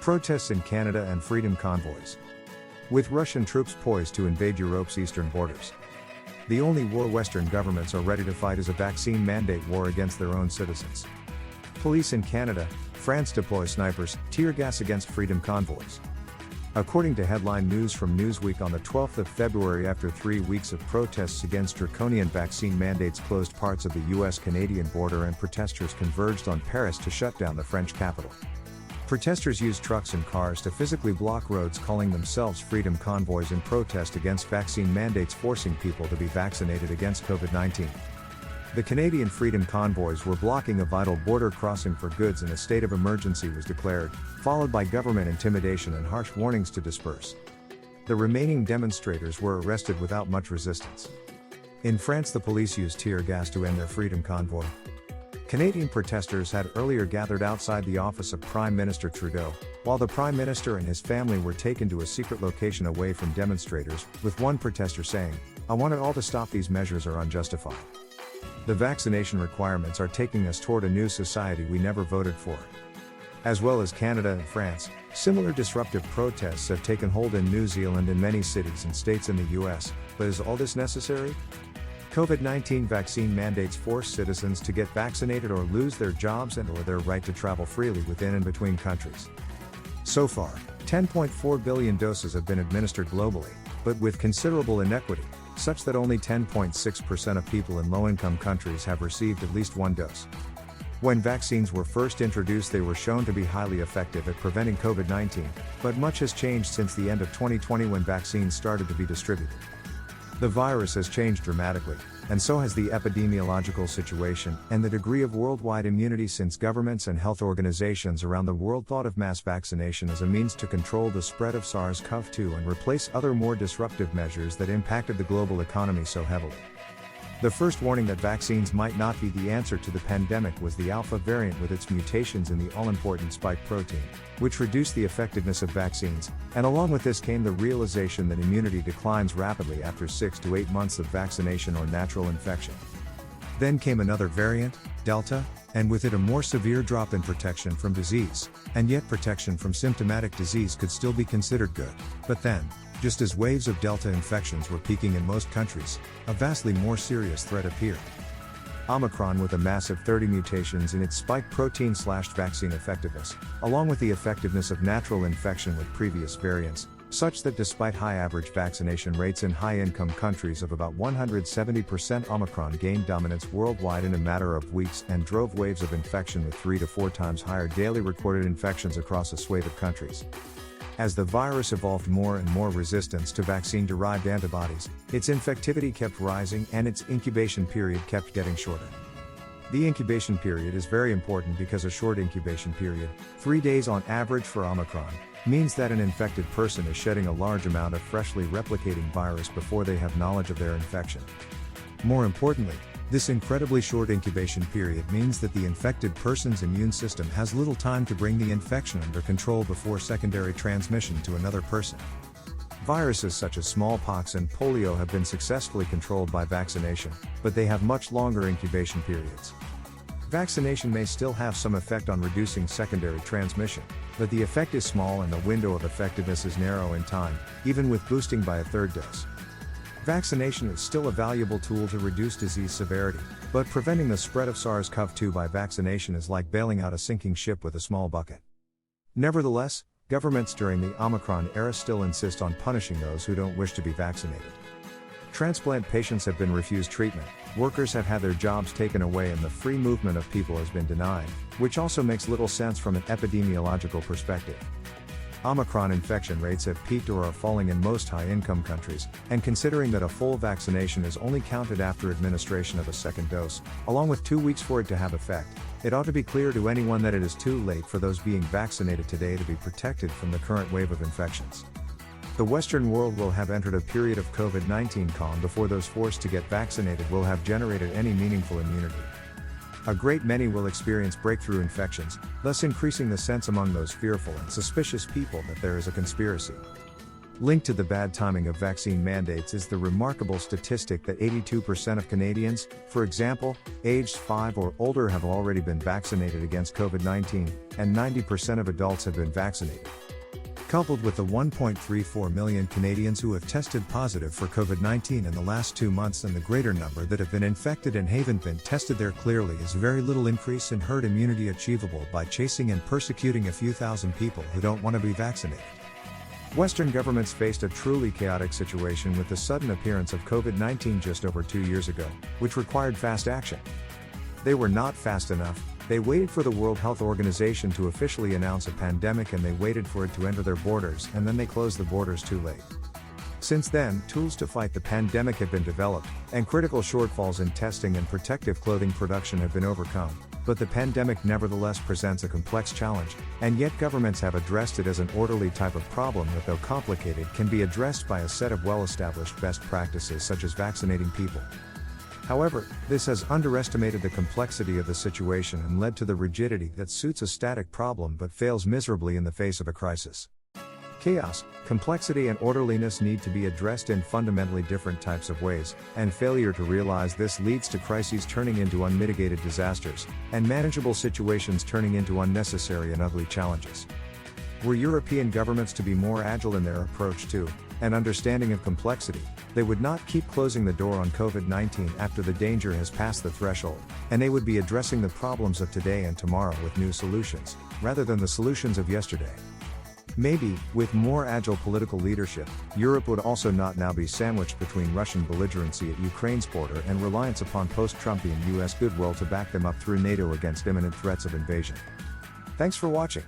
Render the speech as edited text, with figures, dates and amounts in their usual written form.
Protests in Canada and freedom convoys. With Russian troops poised to invade Europe's eastern borders. The only war Western governments are ready to fight is a vaccine mandate war against their own citizens. Police in Canada, France deploy snipers, tear gas against freedom convoys. According to headline news from Newsweek on the 12th of February, after 3 weeks of protests against draconian vaccine mandates closed parts of the US-Canadian border and protesters converged on Paris to shut down the French capital. Protesters used trucks and cars to physically block roads, calling themselves freedom convoys, in protest against vaccine mandates forcing people to be vaccinated against COVID-19. The Canadian freedom convoys were blocking a vital border crossing for goods, and a state of emergency was declared, followed by government intimidation and harsh warnings to disperse. The remaining demonstrators were arrested without much resistance. In France, the police used tear gas to end their freedom convoy. Canadian protesters had earlier gathered outside the office of Prime Minister Trudeau, while the Prime Minister and his family were taken to a secret location away from demonstrators, with one protester saying, "I want it all to stop. These measures are unjustified. The vaccination requirements are taking us toward a new society we never voted for." As well as Canada and France, similar disruptive protests have taken hold in New Zealand and many cities and states in the US, but is all this necessary? COVID-19 vaccine mandates force citizens to get vaccinated or lose their jobs and/or their right to travel freely within and between countries. So far, 10.4 billion doses have been administered globally, but with considerable inequity, such that only 10.6% of people in low-income countries have received at least one dose. When vaccines were first introduced, they were shown to be highly effective at preventing COVID-19, but much has changed since the end of 2020 when vaccines started to be distributed. The virus has changed dramatically, and so has the epidemiological situation and the degree of worldwide immunity, since governments and health organizations around the world thought of mass vaccination as a means to control the spread of SARS-CoV-2 and replace other more disruptive measures that impacted the global economy so heavily. The first warning that vaccines might not be the answer to the pandemic was the Alpha variant with its mutations in the all-important spike protein, which reduced the effectiveness of vaccines, and along with this came the realization that immunity declines rapidly after 6 to 8 months of vaccination or natural infection. Then came another variant, Delta, and with it a more severe drop in protection from disease, and yet protection from symptomatic disease could still be considered good. But then, just as waves of Delta infections were peaking in most countries, a vastly more serious threat appeared. Omicron, with a massive 30 mutations in its spike protein, slashed vaccine effectiveness, along with the effectiveness of natural infection with previous variants, such that despite high average vaccination rates in high-income countries of about 170%, Omicron gained dominance worldwide in a matter of weeks and drove waves of infection with 3 to 4 times higher daily recorded infections across a swathe of countries. As the virus evolved more and more resistance to vaccine-derived antibodies, its infectivity kept rising and its incubation period kept getting shorter. The incubation period is very important because a short incubation period, 3 days on average for Omicron, means that an infected person is shedding a large amount of freshly replicating virus before they have knowledge of their infection. More importantly, this incredibly short incubation period means that the infected person's immune system has little time to bring the infection under control before secondary transmission to another person. Viruses such as smallpox and polio have been successfully controlled by vaccination, but they have much longer incubation periods. Vaccination may still have some effect on reducing secondary transmission, but the effect is small and the window of effectiveness is narrow in time, even with boosting by a third dose. Vaccination is still a valuable tool to reduce disease severity, but preventing the spread of SARS-CoV-2 by vaccination is like bailing out a sinking ship with a small bucket. Nevertheless, governments during the Omicron era still insist on punishing those who don't wish to be vaccinated. Transplant patients have been refused treatment, workers have had their jobs taken away, and the free movement of people has been denied, which also makes little sense from an epidemiological perspective. Omicron infection rates have peaked or are falling in most high-income countries, and considering that a full vaccination is only counted after administration of a second dose, along with 2 weeks for it to have effect, it ought to be clear to anyone that it is too late for those being vaccinated today to be protected from the current wave of infections. The Western world will have entered a period of COVID-19 calm before those forced to get vaccinated will have generated any meaningful immunity. A great many will experience breakthrough infections, thus increasing the sense among those fearful and suspicious people that there is a conspiracy. Linked to the bad timing of vaccine mandates is the remarkable statistic that 82% of Canadians, for example, aged 5 or older, have already been vaccinated against COVID-19, and 90% of adults have been vaccinated. Coupled with the 1.34 million Canadians who have tested positive for COVID-19 in the last 2 months and the greater number that have been infected and haven't been tested, there clearly is very little increase in herd immunity achievable by chasing and persecuting a few thousand people who don't want to be vaccinated. Western governments faced a truly chaotic situation with the sudden appearance of COVID-19 just over 2 years ago, which required fast action. They were not fast enough. They waited for the World Health Organization to officially announce a pandemic, and they waited for it to enter their borders, and then they closed the borders too late. Since then, tools to fight the pandemic have been developed, and critical shortfalls in testing and protective clothing production have been overcome. But the pandemic nevertheless presents a complex challenge, and yet governments have addressed it as an orderly type of problem that, though complicated, can be addressed by a set of well-established best practices such as vaccinating people. However, this has underestimated the complexity of the situation and led to the rigidity that suits a static problem but fails miserably in the face of a crisis. Chaos, complexity and orderliness need to be addressed in fundamentally different types of ways, and failure to realize this leads to crises turning into unmitigated disasters, and manageable situations turning into unnecessary and ugly challenges. Were European governments to be more agile in their approach to, and understanding of complexity, they would not keep closing the door on COVID-19 after the danger has passed the threshold, and they would be addressing the problems of today and tomorrow with new solutions, rather than the solutions of yesterday. Maybe, with more agile political leadership, Europe would also not now be sandwiched between Russian belligerency at Ukraine's border and reliance upon post-Trumpian US goodwill to back them up through NATO against imminent threats of invasion. Thanks for watching.